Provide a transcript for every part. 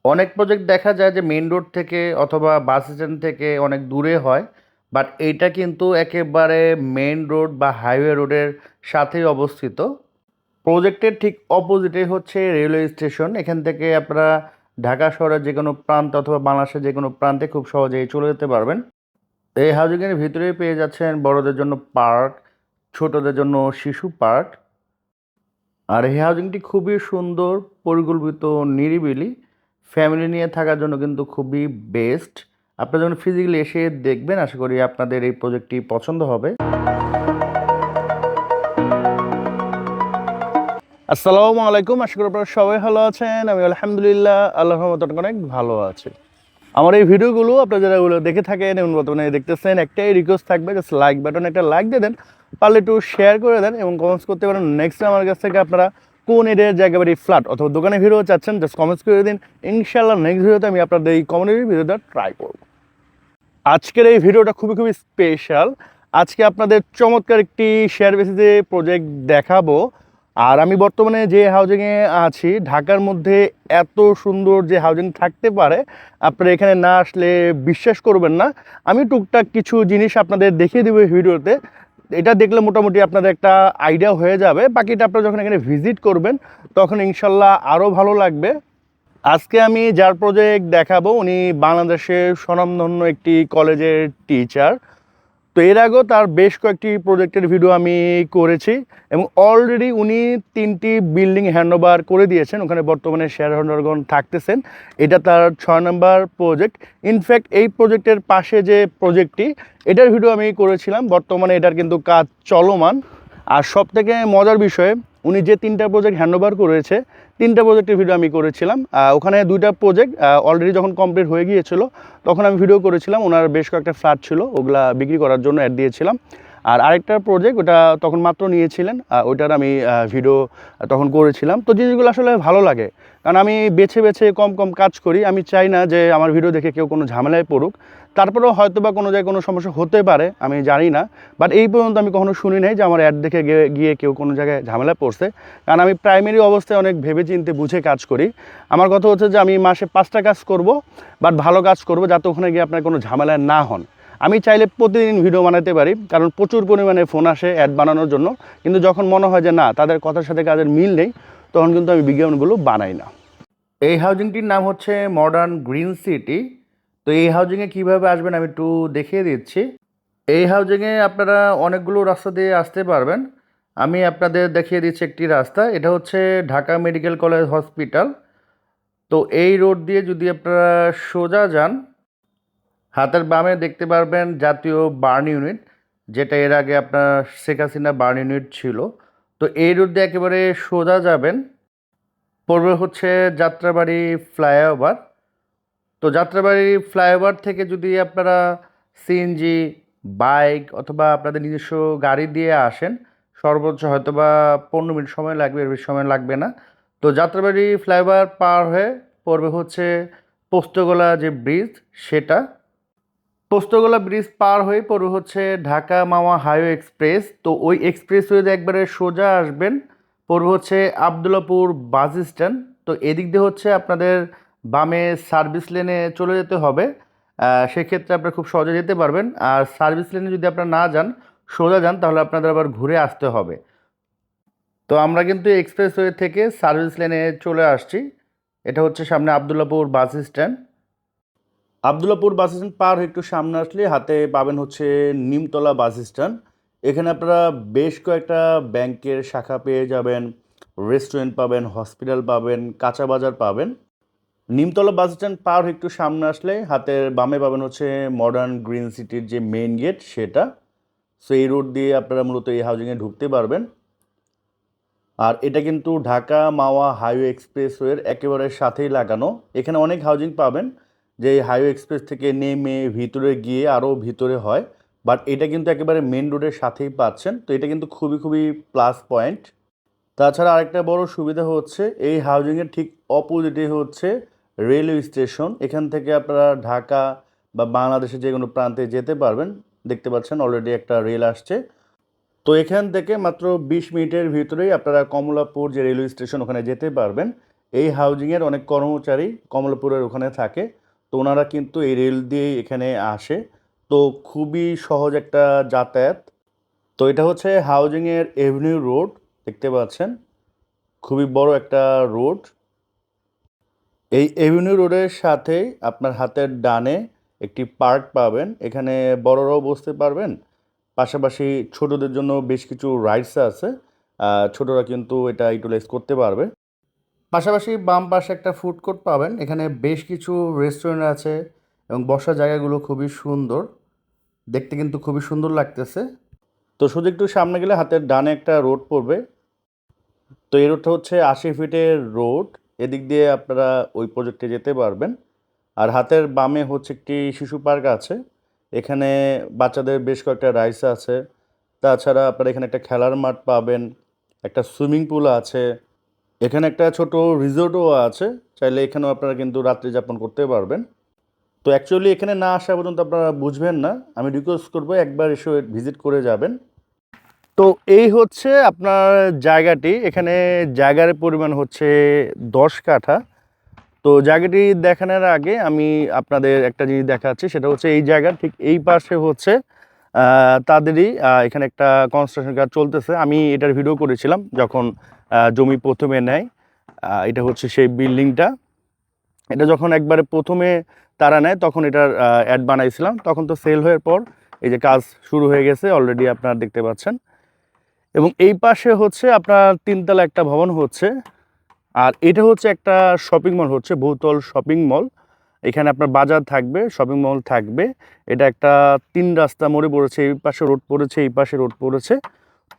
অনেক প্রজেক্ট দেখা যায় যে মেইন রোড থেকে অথবা বাস স্ট্যান্ড থেকে অনেক দূরে হয়, বাট এইটা কিন্তু একেবারে মেইন রোড বা হাইওয়ে রোডের সাথেই অবস্থিত। প্রজেক্টের ঠিক অপোজিটে হচ্ছে রেলওয়ে স্টেশন। এখান থেকে আপনারা ঢাকা শহরের যে কোনো প্রান্ত অথবা বাংলাদেশের যে কোনো প্রান্তে খুব সহজেই চলে যেতে পারবেন। এই হাউজিংয়ের ভিতরেই পেয়ে যাচ্ছেন বড়দের জন্য পার্ক, ছোটদের জন্য শিশু পার্ক। আর এই হাউজিংটি খুবই সুন্দর, পরিকল্পিত, নিরিবিলি। ফ্যামিলি নিয়ে থাকার জন্য কিন্তু খুবই বেস্ট। আপনারা যখন ফিজিক্যালি এসে দেখবেন, আশা করি আপনাদের এই প্রজেক্টটি পছন্দ হবে। আসসালামু আলাইকুম, আশা করি আপনারা সবাই ভালো আছেন। আমি আলহামদুলিল্লাহ আল্লাহর রহমতে অনেক ভালো আছি। আমার এই ভিডিওগুলো আপনারা যারা ওগুলো দেখে থাকেন এবং বর্তমানে দেখতেছেন, একটাই রিকোয়েস্ট থাকবে, জাস্ট লাইক বাটন একটা লাইক দিয়ে দেন, পারলে একটু শেয়ার করে দেন এবং কমেন্টস করতে পারেন নেক্সট আমার কাছ থেকে আপনারা কোন এরিয়ার জায়গা বাড়ি ফ্ল্যাট অথবা দোকানের ভিডিও চাচ্ছেন, জাস্ট কমেন্টস করে দিন। ইনশাআল্লাহ নেক্সট ভিডিওতে আমি আপনাদের এই কমেন্টের ভিডিওটা ট্রাই করব। আজকের এই ভিডিওটা খুবই খুবই স্পেশাল। আজকে আপনাদের চমৎকার একটি শেয়ার বেসিসে প্রজেক্ট দেখাবো। আর আমি বর্তমানে যে হাউজিংয়ে আছি, ঢাকার মধ্যে এত সুন্দর যে হাউজিং থাকতে পারে আপনারা এখানে না আসলে বিশ্বাস করবেন না। আমি টুকটাক কিছু জিনিস আপনাদের দেখিয়ে দেবো এই ভিডিওতে। এটা দেখলে মোটামুটি আপনাদের একটা আইডিয়া হয়ে যাবে। বাকিটা আপনারা যখন এখানে ভিজিট করবেন তখন ইনশাল্লাহ আরও ভালো লাগবে। আজকে আমি যার প্রজেক্ট দেখাবো উনি বাংলাদেশের স্বনামধন্য একটি কলেজের টিচার। তো এর আগেও তার বেশ কয়েকটি প্রজেক্টের ভিডিও আমি করেছি এবং অলরেডি উনি 3টি বিল্ডিং হ্যান্ডওভার করে দিয়েছেন। ওখানে বর্তমানে শেয়ার হোল্ডারগণ থাকতেছেন। এটা তার 6 নম্বর প্রজেক্ট। ইনফ্যাক্ট এই প্রজেক্টের পাশে যে প্রজেক্টটি, এটার ভিডিও আমি করেছিলাম। বর্তমানে এটার কিন্তু কাজ চলমান। আর সবথেকে মজার বিষয়, উনি যে 3টা প্রজেক্ট হ্যান্ডওভার করেছে, 3টা প্রজেক্টের ভিডিও আমি করেছিলাম। ওখানে 2টা প্রজেক্ট অলরেডি যখন কমপ্লিট হয়ে গিয়েছিল তখন আমি ভিডিও করেছিলাম। ওনার বেশ কয়েকটা ফ্ল্যাট ছিল, ওগুলা বিক্রি করার জন্য অ্যাড দিয়েছিলাম। আর আরেকটা প্রজেক্ট ওটা তখন মাত্র নিয়েছিলেন, ওইটার আমি ভিডিও তখন করেছিলাম। তো জিনিসগুলো আসলে ভালো লাগে, কারণ আমি বেছে বেছে কম কম কাজ করি। আমি চাই না যে আমার ভিডিও দেখে কেউ কোনো ঝামেলায় পড়ুক। তারপরেও হয়তো বা কোনো জায়গায় কোনো সমস্যা হতে পারে, আমি জানি না। বাট এই পর্যন্ত আমি কখনো শুনি নাই যে আমার অ্যাড দেখে গিয়ে কেউ কোনো জায়গায় ঝামেলায় পড়ছে। কারণ আমি প্রাইমারি অবস্থায় অনেক ভেবে চিন্তে বুঝে কাজ করি। আমার কথা হচ্ছে যে আমি মাসে 5টা কাজ করব, বাট ভালো কাজ করব, যাতে ওখানে গিয়ে আপনার কোনো ঝামেলায় না হন। আমি চাইলে প্রতিদিন ভিডিও বানাতে পারি, কারণ প্রচুর পরিমাণে ফোন আসে অ্যাড বানানোর জন্য। কিন্তু যখন মনে হয় যে না, তাদের কথার সাথে কাজের মিল নেই, তখন কিন্তু আমি বিজ্ঞাপনগুলো বানাই না। এই হাউজিংটির নাম হচ্ছে মডার্ন গ্রিন সিটি। তো এই হাউজিংয়ে কীভাবে আসবেন আমি একটু দেখিয়ে দিচ্ছি। এই হাউজিংয়ে আপনারা অনেকগুলো রাস্তা দিয়ে আসতে পারবেন। আমি আপনাদের দেখিয়ে দিচ্ছি একটি রাস্তা। এটা হচ্ছে ঢাকা মেডিকেল কলেজ হসপিটাল। তো এই রোড দিয়ে যদি আপনারা সোজা যান, হাতের বামে দেখতে পারবেন জাতীয় বার্ন ইউনিট, যেটা এর আগে আপনার শেখ হাসিনা বার্ন ইউনিট ছিল। তো এই রোড দিয়ে একেবারে সোজা যাবেন, পড়বে হচ্ছে যাত্রাবাড়ি ফ্লাইওভার। তো যাত্রাবাড়ি ফ্লাইওভার থেকে যদি আপনারা সিএনজি, বাইক অথবা আপনাদের নিজস্ব গাড়ি দিয়ে আসেন, সর্বোচ্চ হয়তো বা 15 মিনিট সময় লাগবে, এর বেশি সময় লাগবে না। তো যাত্রাবাড়ি ফ্লাইওভার পার হয়ে পড়বে হচ্ছে পোস্তগোলা যে ব্রিজ, সেটা। পোস্তগোলা ব্রিজ পার হয়ে পড়বে হচ্ছে ঢাকা মাওয়া হাইওয়ে এক্সপ্রেস। তো ওই এক্সপ্রেসওয়েতে একবারে সোজা আসবেন, পড়বে হচ্ছে আবদুল্লাপুর বাস স্ট্যান্ড। তো এদিক দিয়ে হচ্ছে আপনাদের বামে সার্ভিস লেনে চলে যেতে হবে। সেক্ষেত্রে আপনারা খুব সহজে যেতে পারবেন। আর সার্ভিস লেনে যদি আপনারা না যান, সোজা যান, তাহলে আপনাদের আবার ঘুরে আসতে হবে। তো আমরা কিন্তু এক্সপ্রেসওয়ে থেকে সার্ভিস লেনে চলে আসছি। এটা হচ্ছে সামনে Abdullahpur bus stand. Abdullahpur bus stand পার হয়ে একটু সামনে আসলে হাতে পাবেন হচ্ছে নিমতলা বাস স্ট্যান্ড। এখানে আপনারা বেশ কয়েকটা ব্যাংকের শাখা পেয়ে যাবেন, রেস্টুরেন্ট পাবেন, হসপিটাল পাবেন, কাঁচা বাজার পাবেন। নিমতলা বাস স্ট্যান্ড পার হয়ে একটু সামনে আসলে হাতের বামে পাবেন হচ্ছে মডার্ন গ্রিন সিটির যে মেইন গেট, সেটা। সো এই রোড দিয়ে আপনারা মূলত এই হাউজিংয়ে ঢুকতে পারবেন। আর এটা কিন্তু ঢাকা মাওয়া হাইওয়ে এক্সপ্রেসওয়ের একেবারে সাথেই লাগানো। এখানে অনেক হাউজিং পাবেন যে হাইওয়ে এক্সপ্রেস থেকে নেমে ভিতরে গিয়ে আরও ভিতরে হয়, বাট এটা কিন্তু একেবারে মেন রোডের সাথেই পাচ্ছেন। তো এটা কিন্তু খুবই খুবই প্লাস পয়েন্ট। তাছাড়া আরেকটা বড় সুবিধা হচ্ছে এই হাউজিংয়ের ঠিক অপোজিটে হচ্ছে রেলওয়ে স্টেশন। এখান থেকে আপনারা ঢাকা বা বাংলাদেশের যে কোনো প্রান্তে যেতে পারবেন। দেখতে পাচ্ছেন অলরেডি একটা রেল আসছে। তো এখান থেকে মাত্র 20 মিনিটের ভিতরেই আপনারা কমলাপুর যে রেলওয়ে স্টেশন, ওখানে যেতে পারবেন। এই হাউজিংয়ের অনেক কর্মচারী কমলাপুরের ওখানে থাকে, তো ওনারা কিন্তু এই রেল দিয়ে এখানে আসে। তো খুবই সহজ একটা যাতায়াত। তো এটা হচ্ছে হাউজিংয়ের এভিনিউ রোড, দেখতে পাচ্ছেন খুবই বড় একটা রোড। এই এভিনিউ রোডের সাথেই আপনার হাতের ডানে একটি পার্ক পাবেন, এখানে বড়রাও বসতে পারবেন, পাশাপাশি ছোটদের জন্য বেশ কিছু রাইডস আছে, ছোটরা কিন্তু এটা ইউটিলাইজ করতে পারবে। পাশাপাশি বাম পাশে একটা ফুড কোর্ট পাবেন, এখানে বেশ কিছু রেস্টুরেন্ট আছে এবং বসার জায়গাগুলো খুবই সুন্দর, দেখতে কিন্তু খুবই সুন্দর লাগতেছে। তো শুধু একটু সামনে গেলে হাতের ডানে একটা রোড পড়বে, তো এই রোডটা হচ্ছে 80 ফিটের রোড, এদিক দিয়ে আপনারা ওই প্রজেক্টে যেতে পারবেন। আর হাতের বামে হচ্ছে একটি শিশু পার্ক আছে, এখানে বাচ্চাদের বেশ কয়েকটা রাইডস আছে। তাছাড়া আপনারা এখানে একটা খেলার মাঠ পাবেন, একটা সুইমিং পুল আছে, এখানে একটা ছোট রিসোর্টও আছে, চাইলে এখানেও আপনারা কিন্তু রাত্রি যাপন করতে পারবেন। তো অ্যাকচুয়ালি এখানে না আসা পর্যন্ত আপনারা বুঝবেন না, আমি রিকোয়েস্ট করবো একবার এসে ভিজিট করে যাবেন। তো এই হচ্ছে আপনার জায়গাটি, এখানে জায়গার পরিমাণ হচ্ছে 10 কাঠা। তো জায়গাটি দেখানোর আগে আমি আপনাদের একটা জিনিস দেখাচ্ছি, সেটা হচ্ছে এই জায়গার ঠিক এই পাশে হচ্ছে তাদেরই এখানে একটা কনস্ট্রাকশন কাজ চলতেছে। আমি এটার ভিডিও করেছিলাম যখন জমি প্রথমে নেয়, এটা হচ্ছে সেই বিল্ডিংটা। এটা যখন একবারে প্রথমে তারা নেয় তখন এটার অ্যাড বানাইছিলাম, তখন তো সেল হওয়ার পর এই যে কাজ শুরু হয়ে গেছে অলরেডি, আপনারা দেখতে পাচ্ছেন। এবং এই পাশে হচ্ছে আপনার 3তলা একটা ভবন হচ্ছে, আর এটা হচ্ছে একটা শপিং মল, হচ্ছে বহুতল শপিং মল। এখানে আপনার বাজার থাকবে, শপিং মল থাকবে। এটা একটা 3 রাস্তা মোড়ে পড়েছে, এই পাশে রোড পড়েছে, এই পাশে রোড পড়েছে।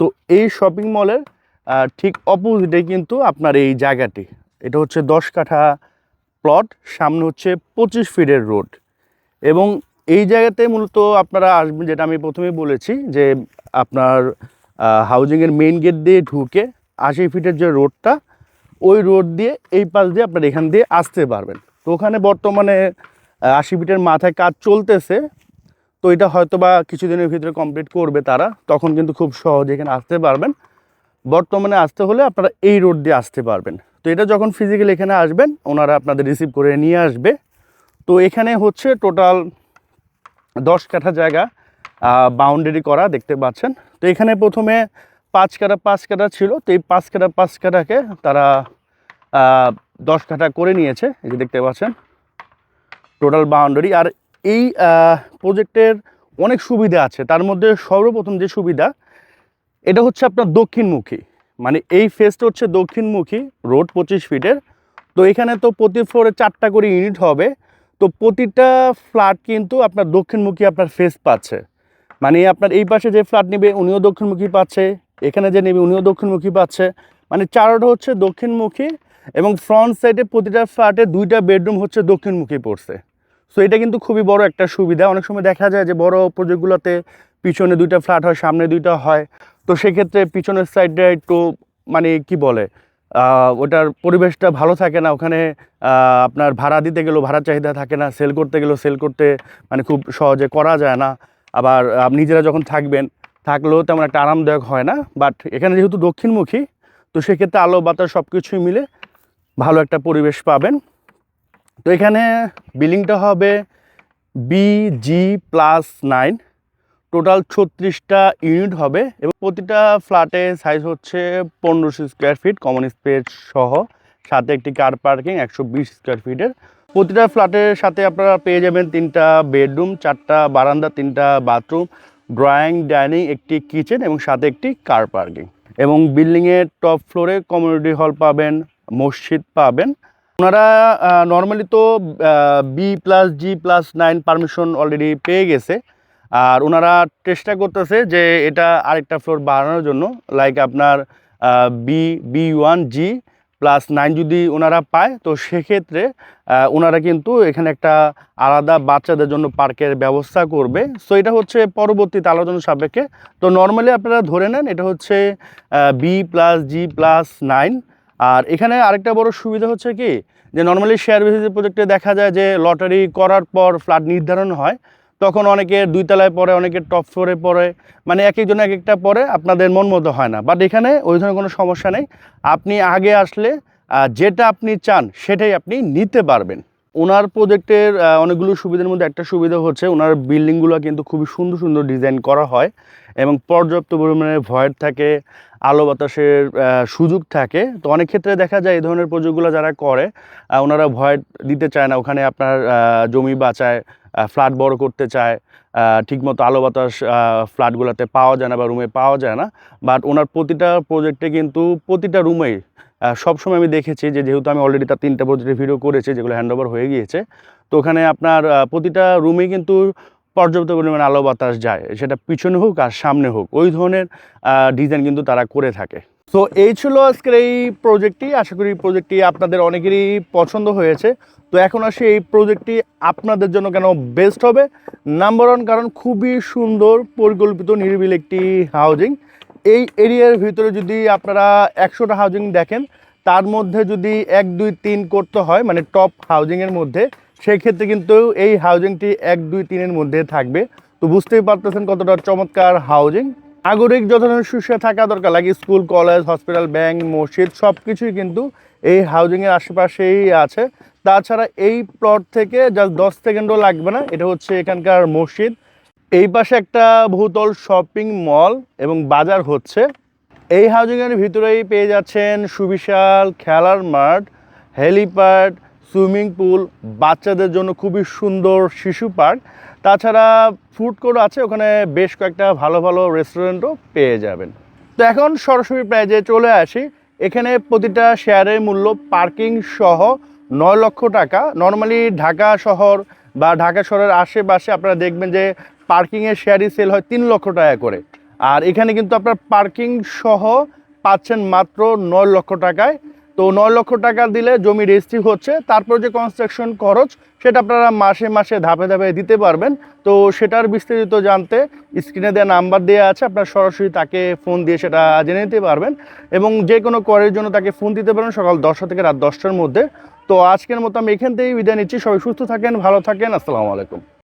তো এই শপিং মলের ঠিক অপোজিটে কিন্তু আপনার এই জায়গাটি, এটা হচ্ছে 10 কাঠা প্লট, সামনে হচ্ছে 25 ফিটের রোড। এবং এই জায়গাতে মূলত আপনারা আসবেন, যেটা আমি প্রথমেই বলেছি যে আপনার হাউজিংয়ের মেইন গেট দিয়ে ঢুকে 80 ফিটের যে রোডটা, ওই রোড দিয়ে এই পাশ দিয়ে আপনারা এখান দিয়ে আসতে পারবেন। তো ওখানে বর্তমানে 80 ফিটের মাথায় কাজ চলতেছে, তো এটা হয়তো বা কিছুদিনের ভিতরে কমপ্লিট করবে তারা, তখন কিন্তু খুব সহজে এখানে আসতে পারবেন। বর্তমানে আসতে হলে আপনারা এই রোড দিয়ে আসতে পারবেন। তো এটা যখন ফিজিক্যালি এখানে আসবেন, ওনারা আপনাদের রিসিভ করে নিয়ে আসবে। তো এখানে হচ্ছে টোটাল 10 কাঠা জায়গা বাউন্ডারি করা, দেখতে পাচ্ছেন। তো এখানে প্রথমে 5 কাঠা 5 কাঠা ছিল, তো এই 5 কাঠা 5 কাঠাকে তারা 10 কাঠা করে নিয়েছে, এই যে দেখতে পাচ্ছেন টোটাল বাউন্ডারি। আর এই প্রজেক্টের অনেক সুবিধা আছে, তার মধ্যে সর্বপ্রথম যে সুবিধা, এটা হচ্ছে আপনার দক্ষিণমুখী, মানে এই ফেসটা হচ্ছে দক্ষিণমুখী রোড 25 ফিটের। তো এখানে তো প্রতি ফ্লোরে 4টা করে ইউনিট হবে, তো প্রতিটা ফ্ল্যাট কিন্তু আপনার দক্ষিণমুখী আপনার ফেস পাচ্ছে, মানে আপনার এই পাশে যে ফ্ল্যাট নেবে উনিও দক্ষিণমুখী পাচ্ছে, এখানে যে নেবে উনিও দক্ষিণমুখী পাচ্ছে, মানে চারটা হচ্ছে দক্ষিণমুখী। এবং ফ্রন্ট সাইডে প্রতিটা ফ্ল্যাটে 2টা বেডরুম হচ্ছে দক্ষিণমুখী পড়ছে। সো এটা কিন্তু খুবই বড় একটা সুবিধা। অনেক সময় দেখা যায় যে বড় প্রজেক্টগুলোতে পিছনে 2টা ফ্ল্যাট হয়, সামনে 2টা হয়, তো সেক্ষেত্রে পিছনের সাইডটা একটু মানে কি বলে ওটার পরিবেশটা ভালো থাকে না, ওখানে আপনার ভাড়া দিতে গেলেও ভাড়ার চাহিদা থাকে না, সেল করতে গেলেও সেল করতে মানে খুব সহজে করা যায় না। আবার নিজেরা যখন থাকলেও তেমন একটা আরামদায়ক হয় না। বাট এখানে যেহেতু দক্ষিণমুখী, তো সেক্ষেত্রে আলো বাতাস সব কিছুই মিলে ভালো একটা পরিবেশ পাবেন। তো এখানে বিল্ডিংটা হবে BG+9, টোটাল 36টা ইউনিট হবে এবং প্রতিটা ফ্ল্যাটে সাইজ হচ্ছে 1500 স্কোয়ার ফিট কমন স্পেস সহ, সাথে একটি কার পার্কিং 120 স্কোয়ার ফিটের। প্রতিটা ফ্ল্যাটের সাথে আপনারা পেয়ে যাবেন 3টা বেডরুম, 4টা বারান্দা, 3টা বাথরুম, ড্রয়িং, ডাইনিং, একটি কিচেন এবং সাথে একটি কার পার্কিং। এবং বিল্ডিংয়ের টপ ফ্লোরে কমিউনিটি হল পাবেন, মসজিদ পাবেন। ওনারা নর্মালি তো B+G+9 পারমিশন অলরেডি পেয়ে গেছে, আর ওনারা চেষ্টা করতেছে যে এটা আরেকটা ফ্লোর বাড়ানোর জন্য, লাইক আপনার B1G+9 যদি ওনারা পায়, তো সেক্ষেত্রে ওনারা কিন্তু এখানে একটা আলাদা বাচ্চাদের জন্য পার্কের ব্যবস্থা করবে। সো এটা হচ্ছে পরবর্তীতে আলোচনা সাপেক্ষে। তো নর্মালি আপনারা ধরে নেন এটা হচ্ছে B+G+9। আর এখানে আরেকটা বড় সুবিধা হচ্ছে কি, যে নর্মালি শেয়ার বেসিস প্রজেক্টে দেখা যায় যে লটারি করার পর ফ্ল্যাট নির্ধারণ হয়, তখন অনেকের 2 তলায় পড়ে, অনেকের টপ ফ্লোরে পড়ে, মানে এক একজন এক একটা পড়ে, আপনাদের মন মতো হয় না। বাট এখানে ওই ধরনের কোনো সমস্যা নেই। আপনি আগে আসলে যেটা আপনি চান সেটাই আপনি নিতে পারবেন। ওনার প্রজেক্টের অনেকগুলো সুবিধার মধ্যে একটা সুবিধা হচ্ছে ওনার বিল্ডিংগুলো কিন্তু খুবই সুন্দর সুন্দর ডিজাইন করা হয় এবং পর্যাপ্ত পরিমাণে ভয়েড থাকে, আলো বাতাসের সুযোগ থাকে। তো অনেক ক্ষেত্রে দেখা যায় এই ধরনের প্রজেক্টগুলো যারা করে ওনারা ভয়েড দিতে চায় না, ওখানে আপনার জমি বাঁচায়, ফ্ল্যাট বড় করতে চায়, ঠিকমতো আলো বাতাস ফ্ল্যাটগুলোতে পাওয়া যায় না বা রুমে পাওয়া যায় না। বাট ওনার প্রতিটা প্রজেক্টে কিন্তু প্রতিটা রুমেই সবসময় আমি দেখেছি যেহেতু আমি অলরেডি তার 3টা প্রজেক্টের ভিডিও করেছি যেগুলো হ্যান্ডওভার হয়ে গিয়েছে। তো ওখানে আপনার প্রতিটা রুমেই কিন্তু পর্যাপ্ত পরিমাণে আলো বাতাস যায়, সেটা পিছনে হোক আর সামনে হোক, ওই ধরনের ডিজাইন কিন্তু তারা করে থাকে। তো এই ছিল আজকের এই প্রজেক্টটি। আশা করি প্রজেক্টটি আপনাদের অনেকেরই পছন্দ হয়েছে। তো এখন আসি এই প্রজেক্টটি আপনাদের জন্য কেন বেস্ট হবে। নাম্বার 1 কারণ খুবই সুন্দর পরিকল্পিত নিরিবিলি একটি হাউজিং। এই এরিয়ার ভিতরে যদি আপনারা 100টা হাউজিং দেখেন, তার মধ্যে যদি 1, 2, 3 করতে হয় মানে টপ হাউজিংয়ের মধ্যে, সেই ক্ষেত্রে কিন্তু এই হাউজিংটি 1, 2, 3-এর মধ্যে থাকবে। তো বুঝতেই পারতেছেন কতটা চমৎকার হাউজিং। নাগরিক যত ধরনের সুবিধা থাকা দরকার, লাগে স্কুল, কলেজ, হসপিটাল, ব্যাংক, মসজিদ সব কিছুই কিন্তু এই হাউজিংয়ের আশেপাশেই আছে। তাছাড়া এই প্লট থেকে জাস্ট 10 সেকেন্ডও লাগবে না, এটা হচ্ছে এখানকার মসজিদ। এই পাশে একটা বহুতল শপিং মল এবং বাজার হচ্ছে। এই হাউজিংয়ের ভিতরেই পেয়ে যাচ্ছেন সুবিশাল খেলার মাঠ, হেলিপ্যাড, সুইমিং পুল, বাচ্চাদের জন্য খুবই সুন্দর শিশু পার্ক। তাছাড়া ফুড কোর্ট আছে, ওখানে বেশ কয়েকটা ভালো ভালো রেস্টুরেন্টও পেয়ে যাবেন। তো এখন সরাসরি প্রাইজে চলে আসি। এখানে প্রতিটা শেয়ারের মূল্য পার্কিং সহ 9 লক্ষ টাকা। নর্মালি ঢাকা শহর বা ঢাকা শহরের আশেপাশে আপনারা দেখবেন যে পার্কিংয়ের শেয়ারই সেল হয় 3 লক্ষ টাকা করে। আর এখানে কিন্তু আপনার পার্কিং সহ পাচ্ছেন মাত্র 9 লক্ষ টাকায়। তো 9 লক্ষ টাকা দিলে জমি রেজিস্ট্রি হচ্ছে, তারপর যে কনস্ট্রাকশন খরচ সেটা আপনারা মাসে মাসে ধাপে ধাপে দিতে পারবেন। তো সেটার বিস্তারিত জানতে স্ক্রিনে দেওয়া নাম্বার দেওয়া আছে, আপনারা সরাসরি তাকে ফোন দিয়ে সেটা জেনে নিতে পারবেন এবং যে কোনো করের জন্য তাকে ফোন দিতে পারেন সকাল 10টা থেকে রাত 10টার মধ্যে। তো আজকের মতো আমি এখান থেকেই বিদায় নিচ্ছি। সবাই সুস্থ থাকেন, ভালো থাকেন, আসসালামু আলাইকুম।